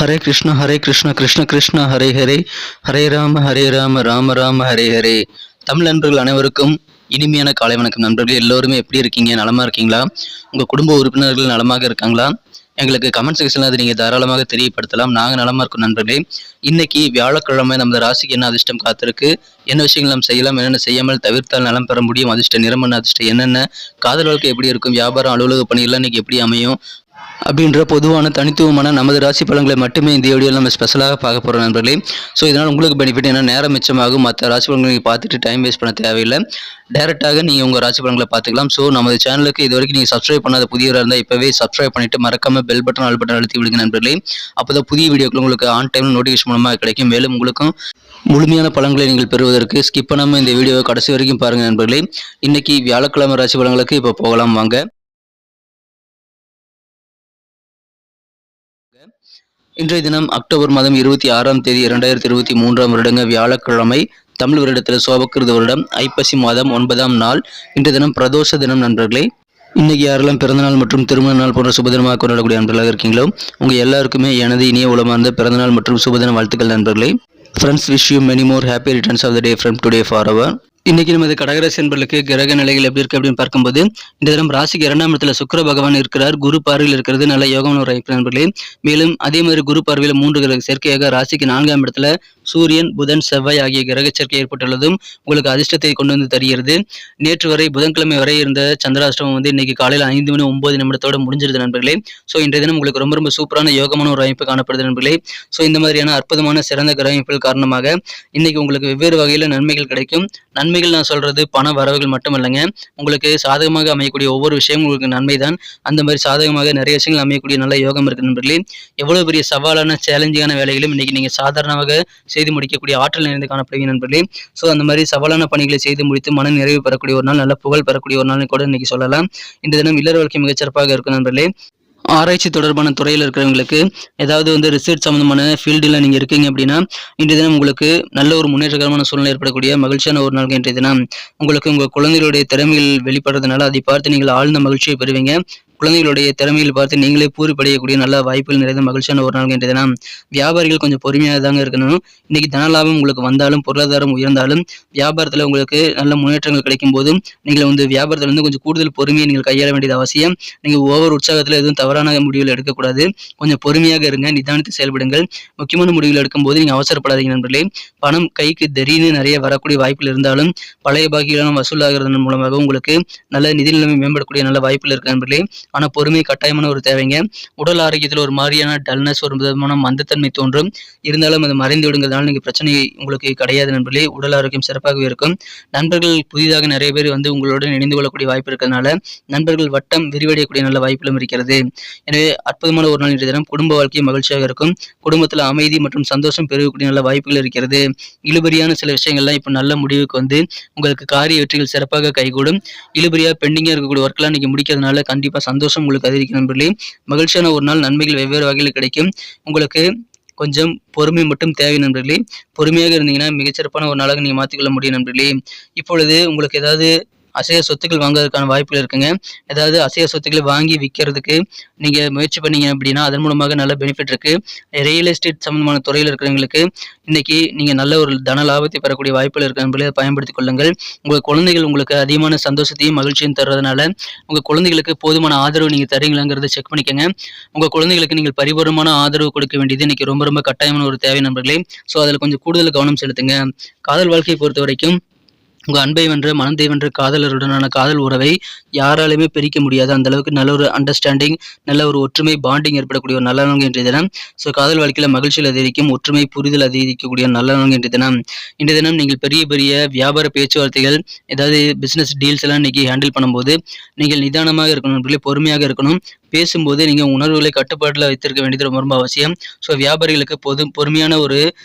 ஹரே கிருஷ்ண கிருஷ்ண கிருஷ்ண ஹரே ஹரே, ஹரே ராம ராம ராம ஹரே ஹரே. தமிழ் நண்பர்கள் அனைவருக்கும் இனிமையான காலை வணக்கம். நண்பர்கள் எல்லோருமே எப்படி இருக்கீங்க? நலமா இருக்கீங்களா? உங்கள் குடும்ப உறுப்பினர்கள் நலமாக இருக்காங்களா? எங்களுக்கு கமெண்ட் செக்ஷனில் அது நீங்கள் தாராளமாக தெரியப்படுத்தலாம். நாங்கள் நலமாக இருக்கோம் நண்பர்களே. இன்னைக்கு வியாழக்கிழமை நமது ராசிக்கு என்ன அதிர்ஷ்டம் காத்திருக்கு, என்ன விஷயங்கள் நாம் செய்யலாம், என்னென்ன செய்யாமல் தவிர்த்தால் நலம் பெற முடியும், அதிர்ஷ்ட நிறம் என்ன, அதிர்ஷ்டம் என்னென்ன, காதல் வாழ்க்கை எப்படி இருக்கும், வியாபாரம் அலுவலக பணியெல்லாம் இன்னைக்கு எப்படி அமையும் அப்படின்ற பொதுவான தனித்துவமான நமது ராசி பலன்களை மட்டுமே இந்த வீடியோவில் நம்ம ஸ்பெஷலாக பார்க்க போகிறோம் நண்பர்களே. ஸோ இதனால் உங்களுக்கு பெனிஃபிட் என்ன, நேரம் மிச்சமாகும். மற்ற ராசி பலன்களை நீங்கள் பார்த்துட்டு டைம் வேஸ்ட் பண்ண தேவையில்லை. டேரெக்டாக நீங்கள் உங்கள் ராசி பலன்களை பார்த்துக்கலாம். ஸோ நமது சேனலுக்கு இது வரைக்கும் நீங்கள் சப்ஸ்கிரைப் பண்ணாத புதியவராக இருந்தால் இப்போவே சப்ஸ்கிரைப் பண்ணிவிட்டு மறக்காமல் பெல் பட்டன் ஆல் பட்டன் அழுத்தி விடுங்க நண்பர்களே. அப்போ தான் புதிய வீடியோக்கள் உங்களுக்கு ஆன் டைம் நோட்டிஃபிகேஷன் மூலமாக கிடைக்கும். மேலும் உங்களுக்கும் முழுமையான பலன்களை நீங்கள் பெறுவதற்கு ஸ்கிப் பண்ணாமல் இந்த வீடியோவை கடைசி வரைக்கும் பாருங்கள் நண்பர்களே. இன்னைக்கு வியாழக்கிழமை ராசி பலன்களுக்கு இப்போ போகலாம் வாங்க. இன்றைய தினம் அக்டோபர் மாதம் 26ஆம் தேதி 2023ஆம் வருடங்க வியாழக்கிழமை. தமிழ் வருடத்தில் சோபக்கிருத வருடம் ஐப்பசி மாதம் 9ஆம் நாள். இன்றைய தினம் பிரதோஷ தினம் நண்பர்களே. இன்னைக்கு யாரெல்லாம் பிறந்தநாள் மற்றும் திருமண நாள் போன்ற சுபதினமாக கொண்டாடக்கூடிய நண்பர்களாக இருக்கீங்களோ உங்க எல்லாருக்குமே எனது இனிய உளமார்ந்த பிறந்தநாள் மற்றும் சுபதின வாழ்த்துக்கள் நண்பர்களே. Friends, wish you many more happy returns of the day from today for our. இன்னைக்கு நமது கடகராசி என்பர்களுக்கு கிரக நிலைகள் எப்படி இருக்கு அப்படின்னு பார்க்கும்போது, இந்த தினம் ராசிக்கு 2ஆம் இடத்துல சுக்கிர பகவான் இருக்கிறார். குரு பார்வையில் இருக்கிறது நல்ல யோகமான ஒரு அமைப்பு நண்பர்களே. மேலும் அதே மாதிரி குரு பார்வையில் 3 கிரக சேர்க்கையாக ராசிக்கு 4ஆம் இடத்துல சூரியன், புதன், செவ்வாய் ஆகிய கிரக சேர்க்கை ஏற்பட்டுள்ளதும் உங்களுக்கு அதிர்ஷ்டத்தை கொண்டு வந்து தருகிறது. நேற்று வரை புதன்கிழமை வரை இருந்த சந்திராஷ்டமம் இன்னைக்கு காலையில் 5:09 முடிஞ்சிருது நண்பர்களே. ஸோ இன்றைய தினம் உங்களுக்கு ரொம்ப ரொம்ப சூப்பரான யோகமான ஒரு அமைப்பு காணப்படுது நண்பர்களே. ஸோ இந்த மாதிரியான அற்புதமான சிறந்த கிரக அமைப்புகள் காரணமாக இன்னைக்கு உங்களுக்கு வெவ்வேறு வகையில் நன்மைகள் கிடைக்கும். நன்மைகள் நான் சொல்றது பண வரவுகள் மட்டும் இல்லைங்க, உங்களுக்கு சாதகமாக அமையக்கூடிய ஒவ்வொரு விஷயமும் உங்களுக்கு நன்மை தான். அந்த மாதிரி சாதகமாக நிறைய விஷயங்கள் அமையக்கூடிய நல்ல யோகம் இருக்கு நண்பர்களே. எவ்வளவு பெரிய சவாலான சேலஞ்சிங்கான வேலைகளும் இன்னைக்கு நீங்க சாதாரணமாக செய்து முடிக்கக்கூடிய ஆற்றல் நிறைந்து காணப்படுவீங்க நண்பர்களே. ஸோ அந்த மாதிரி சவாலான பணிகளை செய்து முடித்து மன நிறைவு பெறக்கூடிய ஒரு நாள், நல்ல புகழ் பெறக்கூடிய ஒரு நாள் கூட இன்னைக்கு சொல்லலாம். இந்த தினம் இல்லற வாழ்க்கை மிகச்சிறப்பாக இருக்கும் நண்பர்களே. ஆராய்ச்சி தொடர்பான துறையில் இருக்கிறவங்களுக்கு ஏதாவது ரிசர்ச் சம்மந்தமான ஃபீல்டில் நீங்கள் இருக்கீங்க அப்படின்னா இன்றைய தினம் உங்களுக்கு நல்ல ஒரு முன்னேற்றகரமான சூழ்நிலை ஏற்படக்கூடிய மகிழ்ச்சியான ஒரு நாள். இன்றைய தினம் உங்களுக்கு உங்கள் குழந்தைகளுடைய திறமைகள் வெளிப்படுறதுனால அதை பார்த்து நீங்கள் ஆழ்ந்த மகிழ்ச்சியை பெறுவீங்க. குழந்தைகளுடைய திறமையில் பார்த்து நீங்களே பூரிப்படையக்கூடிய நல்ல வாய்ப்புகள் நிறைந்த மகிழ்ச்சியான ஒரு நாள் இன்றைய தினம். வியாபாரிகள் கொஞ்சம் பொறுமையாக தாங்க இருக்கணும். இன்னைக்கு தனலாபம் உங்களுக்கு வந்தாலும் பொருளாதாரம் உயர்ந்தாலும் வியாபாரத்தில் உங்களுக்கு நல்ல முன்னேற்றங்கள் கிடைக்கும் போதும் நீங்கள் வியாபாரத்தில் கொஞ்சம் கூடுதல் பொறுமையை நீங்கள் கையாள வேண்டியது அவசியம். நீங்கள் ஓவர் உற்சாகத்தில் எதுவும் தவறான முடிவுகள் எடுக்கக்கூடாது. கொஞ்சம் பொறுமையாக இருங்க, நிதானித்து செயல்படுங்கள். முக்கியமான முடிவுகள் எடுக்கும்போது நீங்கள் அவசரப்படாதீங்க நண்பர்களே. பணம் கைக்கு திடீர்னு நிறைய வரக்கூடிய வாய்ப்புகள் இருந்தாலும் பழைய பாக்கியெல்லாம் வசூலாகிறதன் மூலமாக உங்களுக்கு நல்ல நிதி நிலைமை மேம்படக்கூடிய நல்ல வாய்ப்புகள் இருக்கு நண்பர்களே. ஆனால் பொறுமை கட்டாயமான ஒரு தேவைங்க. உடல் ஆரோக்கியத்தில் ஒரு மாதிரியான டல்னஸ், ஒரு விதமான மந்தத்தன்மை தோன்றும். இருந்தாலும் அது மறைந்து விடுங்கிறதுனால நீங்கள் பிரச்சனை உங்களுக்கு கிடையாது நண்பர்களே. உடல் ஆரோக்கியம் சிறப்பாகவே இருக்கும். நண்பர்கள் புதிதாக நிறைய பேர் உங்களுடன் இணைந்து கொள்ளக்கூடிய வாய்ப்பு இருக்கிறதுனால நண்பர்கள் வட்டம் விரிவடையக்கூடிய நல்ல வாய்ப்புகளும் இருக்கிறது. எனவே அற்புதமான ஒரு நாள் இன்றைய தினம். குடும்ப வாழ்க்கை மகிழ்ச்சியாக இருக்கும். குடும்பத்தில் அமைதி மற்றும் சந்தோஷம் பெருகக்கூடிய நல்ல வாய்ப்புகள் இருக்கிறது. இழுபறியான சில விஷயங்கள்லாம் இப்போ நல்ல முடிவுக்கு உங்களுக்கு காரிய வெற்றிகள் சிறப்பாக கைகூடும். இழுபறியாக பெண்டிங்காக இருக்கக்கூடிய ஒர்க்லாம் நீங்கள் முடிக்கிறதுனால கண்டிப்பாக சந்தோஷம் உங்களுக்கு அதிகரிக்கும் நண்பர்களே. மகிழ்ச்சியான ஒரு நாள், நன்மைகள் வெவ்வேறு வகையில் கிடைக்கும். உங்களுக்கு கொஞ்சம் பொறுமை மட்டும் தேவை நண்பர்களே. பொறுமையாக இருந்தீங்கன்னா மிகச்சிறப்பான ஒரு நாளாக நீங்கள் மாற்றிக்கொள்ள முடியும் நண்பர்களே. இப்பொழுது உங்களுக்கு ஏதாவது அசைய சொத்துக்கள் வாங்குவதற்கான வாய்ப்புகள் இருக்குங்க. ஏதாவது அசைய சொத்துக்களை வாங்கி விற்கிறதுக்கு நீங்கள் முயற்சி பண்ணீங்க அப்படின்னா அதன் மூலமாக நல்ல பெனிஃபிட் இருக்கு. ரியல் எஸ்டேட் சம்பந்தமான துறையில் இருக்கிறவங்களுக்கு இன்னைக்கு நீங்கள் நல்ல ஒரு தன லாபத்தை பெறக்கூடிய வாய்ப்புகள் இருக்கு நண்பர்களே. அதை பயன்படுத்திக் கொள்ளுங்கள். உங்கள் குழந்தைகள் உங்களுக்கு அதிகமான சந்தோஷத்தையும் மகிழ்ச்சியும் தர்றதுனால உங்கள் குழந்தைகளுக்கு போதுமான ஆதரவு நீங்கள் தரீங்களாங்கிறத செக் பண்ணிக்கோங்க. உங்கள் குழந்தைகளுக்கு நீங்கள் பரிபூர்ணமான ஆதரவு கொடுக்க வேண்டியது இன்னைக்கு ரொம்ப ரொம்ப கட்டாயமான ஒரு தேவை நண்பர்களே. ஸோ அதில் கொஞ்சம் கூடுதல் கவனம் செலுத்துங்க. காதல் வாழ்க்கையை பொறுத்த வரைக்கும் உங்கள் அன்பை வென்ற மனதை வென்ற காதலருடனான காதல் உறவை யாராலுமே பிரிக்க முடியாது. அந்த அளவுக்கு நல்ல ஒரு அண்டர்ஸ்டாண்டிங், நல்ல ஒரு ஒற்றுமை பாண்டிங் ஏற்படக்கூடிய ஒரு நல்ல நாள் இன்றைய தினம். ஸோ காதல் வாழ்க்கையில் மகிழ்ச்சியில் அதிகரிக்கும், ஒற்றுமை புரிதல் அதிகரிக்கக்கூடிய நல்ல நாள் இன்றைய தினம். இன்றைய தினம் நீங்கள் பெரிய பெரிய வியாபார பேச்சுவார்த்தைகள், ஏதாவது பிஸ்னஸ் டீல்ஸ் எல்லாம் இன்னைக்கு ஹேண்டில் பண்ணும்போது நீங்கள் நிதானமாக இருக்கணும், பொறுமையாக இருக்கணும். பேசும்போது நீங்கள் உணர்வுகளை கட்டுப்பாட்டில் வைத்திருக்க வேண்டியது ரொம்ப ரொம்ப அவசியம். ஸோ வியாபாரிகளுக்கு பொறுமையான ஒரு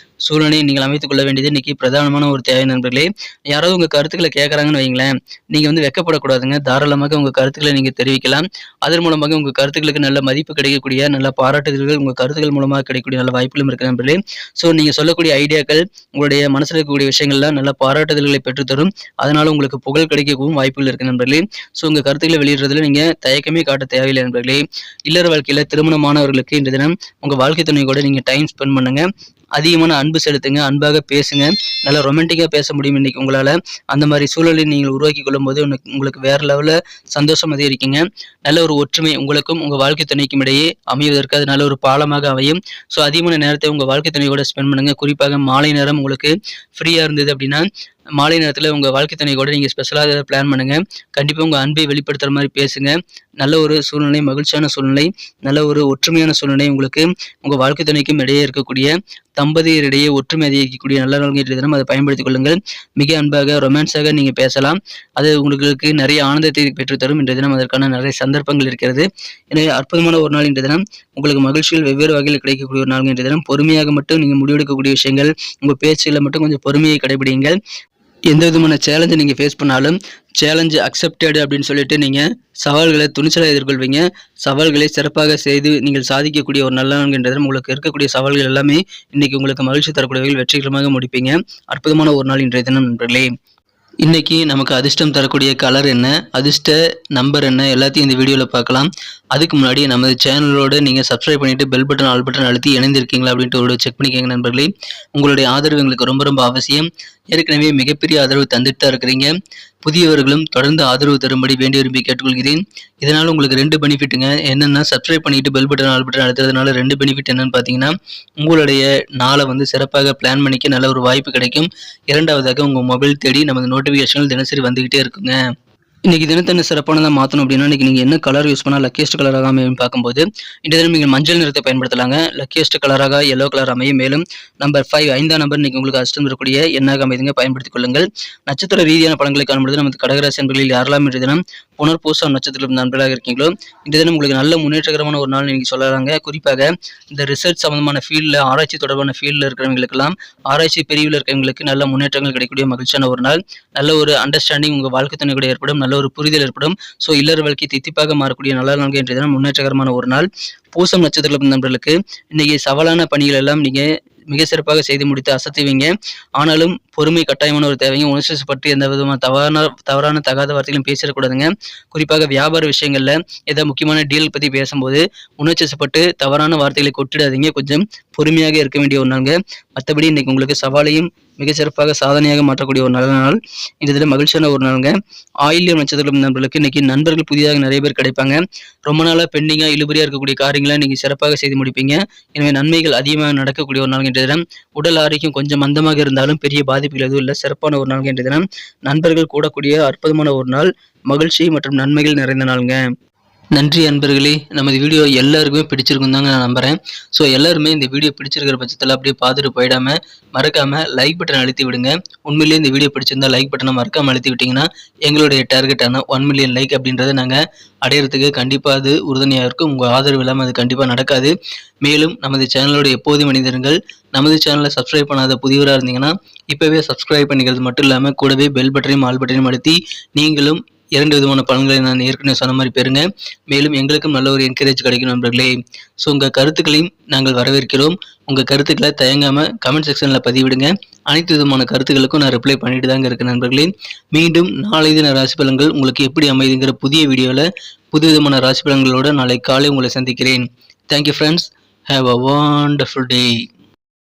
சூழ்நிலையை நீங்கள் அமைத்துக் கொள்ள வேண்டியது இன்னைக்கு பிரதானமான ஒரு தேவை நண்பர்களே. யாராவது உங்கள் கருத்துக்களை கேட்குறாங்கன்னு வைங்களேன், நீங்கள் வெக்கப்படக்கூடாதுங்க. தாராளமாக உங்கள் கருத்துக்களை நீங்கள் தெரிவிக்கலாம். அதன் மூலமாக உங்கள் கருத்துக்களுக்கு நல்ல மதிப்பு கிடைக்கக்கூடிய, நல்ல பாராட்டுதல்கள் உங்கள் கருத்துக்கள் மூலமாக கிடைக்கக்கூடிய நல்ல வாய்ப்புகளும் இருக்கு நண்பர்களே. ஸோ நீங்கள் சொல்லக்கூடிய ஐடியாக்கள், உங்களுடைய மனசில் இருக்கக்கூடிய விஷயங்கள்லாம் நல்ல பாராட்டுதல்களை பெற்றுத்தரும். அதனால உங்களுக்கு புகழ் கிடைக்கவும் வாய்ப்புகள் இருக்கு நண்பர்களே. ஸோ உங்கள் கருத்துக்களை வெளியிடுறதுல நீங்கள் தயக்கமே காட்ட தேவையில்லை நண்பர்களே. நண்பர்களே. இல்லற வாழ்க்கையில திருமணமானவர்களுக்கு இன்றைய தினம் உங்க வாழ்க்கை துணை கூட நீங்க டைம் ஸ்பெண்ட் பண்ணுங்க. அதிகமான அன்பு செலுத்துங்க, அன்பாக பேசுங்க. நல்லா ரொமான்டிக்கா பேச முடியும் இன்னைக்கு உங்களால. அந்த மாதிரி சூழலை நீங்கள் உருவாக்கிக் கொள்ளும்போது உங்களுக்கு வேற லெவல்ல சந்தோஷம் அதிகரிக்குங்க. நல்ல ஒரு ஒற்றுமை உங்களுக்கும் உங்க வாழ்க்கை துணைக்கும் இடையே அமைவதற்கு அது நல்ல ஒரு பாலமாக அமையும். ஸோ அதிகமான நேரத்தை உங்க வாழ்க்கை துணையோட ஸ்பெண்ட் பண்ணுங்க. குறிப்பாக மாலை நேரம் உங்களுக்கு ஃப்ரீயா இருந்தது அப்படின்னா, மாலை நேரத்துல உங்க வாழ்க்கை துணை கூட நீங்க ஸ்பெஷலா ஏதாவது பிளான் பண்ணுங்க. கண்டிப்பா உங்க அன்பை வெளிப்படுத்துற மாதிரி பேசுங்க. நல்ல ஒரு சூழ்நிலை, மகிழ்ச்சியான சூழ்நிலை, நல்ல ஒரு ஒற்றுமையான சூழ்நிலை உங்களுக்கு உங்க வாழ்க்கை துணைக்கும் இடையே இருக்கக்கூடிய தம்பதியரிடையே ஒற்றுமை அதிகரிக்கக்கூடிய நல்ல நாள்கள் இன்றைய தினம் அதை பயன்படுத்திக் கொள்ளுங்கள். மிக அன்பாக ரொமான்ஸாக நீங்க பேசலாம். அது உங்களுக்கு நிறைய ஆனந்தத்தை பெற்றுத்தரும். இன்றைய தினம் அதற்கான நிறைய சந்தர்ப்பங்கள் இருக்கிறது. எனவே அற்புதமான ஒரு நாள் இன்றைய தினம். உங்களுக்கு மகிழ்ச்சிகள் வெவ்வேறு வகையில் கிடைக்கக்கூடிய ஒரு நாள் இன்றைய தினம். பொறுமையாக மட்டும் நீங்க முடிவெடுக்கக்கூடிய விஷயங்கள், உங்க பேச்சுகளை மட்டும் கொஞ்சம் பொறுமையை கடைபிடிங்கள். எந்த விதமான சேலஞ்சை நீங்கள் ஃபேஸ் பண்ணாலும் சேலஞ்சு அக்செப்டட் அப்படின்னு சொல்லிட்டு நீங்கள் சவால்களை துணிச்சலாக எதிர்கொள்வீங்க. சவால்களை சிறப்பாக செய்து நீங்கள் சாதிக்கக்கூடிய ஒரு நல்ல நாள்கின்றது. உங்களுக்கு இருக்கக்கூடிய சவால்கள் எல்லாமே இன்னைக்கு உங்களுக்கு மகிழ்ச்சி தரக்கூடிய வகையில் வெற்றிகரமாக முடிப்பீங்க. அற்புதமான ஒரு நாள் இன்றைய தினம் நண்பர்களே. இன்னைக்கு நமக்கு அதிர்ஷ்டம் தரக்கூடிய கலர் என்ன, அதிர்ஷ்ட நம்பர் என்ன, எல்லாத்தையும் இந்த வீடியோவில் பார்க்கலாம். அதுக்கு முன்னாடி நமது சேனலோட நீங்கள் சப்ஸ்கிரைப் பண்ணிட்டு பெல் பட்டன் ஆல் பட்டன் அழுத்தி இணைந்திருக்கீங்களா அப்படின்ட்டு ஒரு செக் பண்ணிக்கோங்க நண்பர்களே. உங்களுடைய ஆதரவு எங்களுக்கு ரொம்ப ரொம்ப அவசியம். ஏற்கனவே மிகப்பெரிய ஆதரவு தந்துட்டு தான் இருக்கிறீங்க. புதியவர்களும் தொடர்ந்து ஆதரவு தரும்படி வேண்டி விரும்பி கேட்டுக்கொள்கிறேன். இதனால் உங்களுக்கு 2 பெனிஃபிட்டுங்க. என்னென்னா, சப்ஸ்கிரைப் பண்ணிட்டு பெல் பட்டன் ஆல் பட்டன் அழுத்துறதுனால 2 பெனிஃபிட் என்னன்னு பார்த்தீங்கன்னா, உங்களுடைய நாளை சிறப்பாக பிளான் பண்ணிக்க நல்ல ஒரு வாய்ப்பு கிடைக்கும். இரண்டாவதாக உங்கள் மொபைல் தேடி நமது நோட்டிஃபிகேஷன்கள் தினசரி வந்துகிட்டே இருக்குங்க. இன்னைக்கு தினத்தன்னை சிறப்பானதாக மாற்றணும் அப்படின்னா, இன்னைக்கு நீங்கள் என்ன கலர் யூஸ் பண்ணால் லக்கியஸ்ட் கலராக அமையும் பார்க்கும்போது, இன்றைய தினம் நீங்கள் மஞ்சள் நிறத்தை பயன்படுத்தலாங்க. லக்கியஸ்ட் கலராக எல்லோ கலர் அமையும். மேலும் நம்பர் 5 5ஆம் நம்பர் இன்னைக்கு உங்களுக்கு அதிர்ஷ்டம் வரக்கூடிய எண்ணாக அமைதுங்க, பயன்படுத்திக் கொள்ளுங்கள். நட்சத்திர ரீதியான பலன்களை காணும்பொழுது நமது கடகராசி நண்பர்களில் யாரெல்லாம் இன்றைய தினம் புனர்பூசம் நட்சத்திரம் நண்பர்களாக இருக்கீங்களோ, இன்றைய தினம் உங்களுக்கு நல்ல முன்னேற்றகரமான ஒரு நாள் நீங்கள் சொல்லலாங்க. குறிப்பாக இந்த ரிசர்ச் சம்பந்தமான ஃபீல்டில், ஆராய்ச்சி தொடர்பான ஃபீல்டில் இருக்கிறவங்களுக்கெல்லாம், ஆராய்ச்சி பிரிவில் இருக்கிறவங்களுக்கு நல்ல முன்னேற்றங்கள் கிடைக்கக்கூடிய மகிழ்ச்சியான ஒரு நாள். நல்ல ஒரு அண்டர்ஸ்டாண்டிங் உங்கள் வாழ்க்கை துணை கூட ஏற்படும். நல்ல ஒரு புரிதல் ஏற்படும். ஸோ இல்லற வாழ்க்கை தித்திப்பாக மாறக்கூடிய நல்ல நாள் இன்றைய தினம் முன்னேற்றகரமான ஒரு நாள். பூசம் நட்சத்திர நண்பர்களுக்கு இன்னைக்கு சவாலான பணிகள் எல்லாம் நீங்க மிக சிறப்பாக செய்து முடித்து அசத்துவீங்க. ஆனாலும் பொறுமை கட்டாயமான ஒரு தேவைங்க. உணர்ச்சிப்பட்டு எந்த விதமான தவறான தகாத வார்த்தைகளும் பேசிடக்கூடாதுங்க. குறிப்பாக வியாபார விஷயங்கள்ல ஏதாவது முக்கியமான டீல் பத்தி பேசும்போது உணர்ச்சிப்பட்டு தவறான வார்த்தைகளை கொட்டிடாதீங்க. கொஞ்சம் பொறுமையாக இருக்க வேண்டிய ஒரு நாளுங்க. மற்றபடி இன்னைக்கு உங்களுக்கு சவாலையும் மிக சிறப்பாக சாதனையாக மாற்றக்கூடிய ஒரு நல்ல நாள். இந்த இதில் மகிழ்ச்சியான ஒரு நாளுங்க. ஆயில்யம் நட்சத்திரம் நண்பர்களுக்கு இன்னைக்கு நண்பர்கள் புதிதாக நிறைய பேர் கிடைப்பாங்க. ரொம்ப நாளாக பெண்டிங்காக இழுபறியாக இருக்கக்கூடிய காரியங்களை நீங்கள் சிறப்பாக செய்து முடிப்பீங்க. எனவே நன்மைகள் அதிகமாக நடக்கக்கூடிய ஒரு நாள் இன்றைய தினம். உடல் ஆரோக்கியம் கொஞ்சம் மந்தமாக இருந்தாலும் பெரிய பாதிப்புகள் எதுவும் இல்லை. சிறப்பான ஒரு நாள் இன்றைய தினம். நண்பர்கள் கூடக்கூடிய அற்புதமான ஒரு நாள். மகிழ்ச்சி மற்றும் நன்மைகள் நிறைந்த நாளுங்க. நன்றி அன்பர்களே. நமது வீடியோ எல்லாருக்குமே பிடிச்சிருக்கும் தாங்க நான் நம்புகிறேன். ஸோ எல்லாருமே இந்த வீடியோ பிடிச்சிருக்கிற பட்சத்தில் அப்படியே பார்த்துட்டு போயிடாமல் மறக்காமல் லைக் பட்டன் அழுத்தி விடுங்க. உண்மையிலேயே இந்த வீடியோ பிடிச்சிருந்தா லைக் பட்டனை மறக்காமல் அழுத்தி விட்டிங்கன்னா எங்களுடைய டார்கெட்டான 1 மில்லியன் லைக் அப்படின்றத நாங்கள் அடையிறதுக்கு கண்டிப்பாக அது உறுதுணையாக இருக்கும். உங்கள் ஆதரவு இல்லாமல் அது கண்டிப்பாக நடக்காது. மேலும் நமது சேனலோட எப்போதும் மனிதர்கள் நமது சேனலை சப்ஸ்கிரைப் பண்ணாத புதியவராக இருந்தீங்கன்னா இப்போவே சப்ஸ்கிரைப் பண்ணிக்கிறது மட்டும் இல்லாமல் கூடவே பெல் பட்டனையும் ஆல் பட்டனையும் அழுத்தி நீங்களும் 2 விதமான பலன்களை நான் ஏற்கனவே சொன்ன மாதிரி பெறுங்க. மேலும் எங்களுக்கும் நல்ல ஒரு என்கரேஜ் கிடைக்கும் நண்பர்களே. ஸோ உங்கள் கருத்துக்களையும் நாங்கள் வரவேற்கிறோம். உங்கள் கருத்துக்களை தயங்காமல் கமெண்ட் செக்ஷனில் பதிவிடுங்க. அனைத்து விதமான கருத்துக்களுக்கும் நான் ரிப்ளை பண்ணிட்டு தாங்க இருக்கேன் நண்பர்களே. மீண்டும் நாளை தின ராசி பலன்கள் உங்களுக்கு எப்படி அமைதுங்கிற புதிய வீடியோவில் புது விதமான ராசி பலன்களோடு நாளை காலை உங்களை சந்திக்கிறேன். Thank you friends. Have a wonderful day.